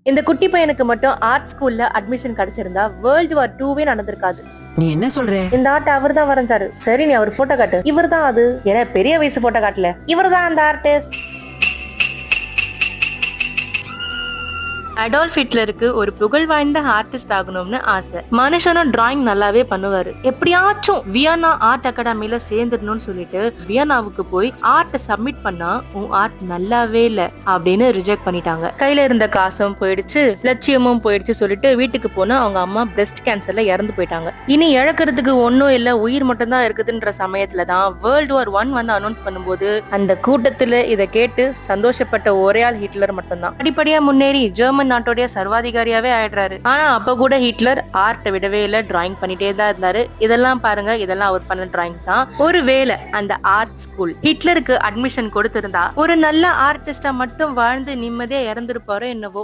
இந்த குட்டி பையனுக்கு மட்டும் ஆர்ட் ஸ்கூல்ல அட்மிஷன் கிடைச்சிருந்தா வேர்ல்டு வார் 2வே நடந்திருக்காது. நீ என்ன சொல்ற? இந்த ஆர்ட் அவர் தான் வரைஞ்சாரு. சரி, நீ அவர் போட்டோ காட்டு. இவர் தான் அது. ஏன்னா பெரிய வயசு போட்டோ காட்டல, இவர் தான் அந்த ஆர்டிஸ்ட். அடால்ஃப் ஹிட்லருக்கு ஒரு புகழ் வாய்ந்த ஆர்டிஸ்ட் ஆகணும்னு ஆசை. மனுஷனும் டிராயிங் நல்லாவே பண்ணுவாரு. எப்படியாச்சும் வியன்னா ஆர்ட் அகாடமில சேர்ந்துடணும்னு சொல்லிட்டு வியன்னாவுக்கு போய் ஆர்ட் சப்மிட் பண்ணா, உன் ஆர்ட் நல்லாவே இல்ல அப்படின்னு ரிஜெக்ட் பண்ணிட்டாங்க. கையில இருந்த காசும் போயிடுச்சு, லட்சியமும் போயிடுச்சு சொல்லிட்டு வீட்டுக்கு போனா அவங்க அம்மா பிரஸ்ட் கேன்சர்ல இறந்து போயிட்டாங்க. இனி இழக்கிறதுக்கு ஒன்னும் இல்ல, உயிர் மட்டும் தான் இருக்குதுன்ற சமயத்துலதான் வேர்ல்டு வார் 1 வந்து அனௌன்ஸ் பண்ணும்போது அந்த கூட்டத்துல இதை கேட்டு சந்தோஷப்பட்ட ஒரே ஆள் ஹிட்லர் மட்டும்தான். படிப்படியா முன்னேறி ஜெர்மன் நாட்டோடைய சர்வாதிகாரியாவே ஆயிடுறாரு. ஆனா அப்ப கூட ஹிட்லர் ஆர்ட் விடவே இல்ல, டிராயிங் பண்ணிட்டே தான் இருந்தாரு. இதெல்லாம் பாருங்க, இதெல்லாம் அவர் பண்ண டிராயிங்ஸ் தான். ஒருவேளை அந்த ஆர்ட் ஸ்கூல் ஹிட்லருக்கு அட்மிஷன் கொடுத்திருந்தா ஒரு நல்ல ஆர்டிஸ்டா மட்டும் வாழ்ந்து நிம்மதியா இறந்திருப்பாரோ என்னவோ.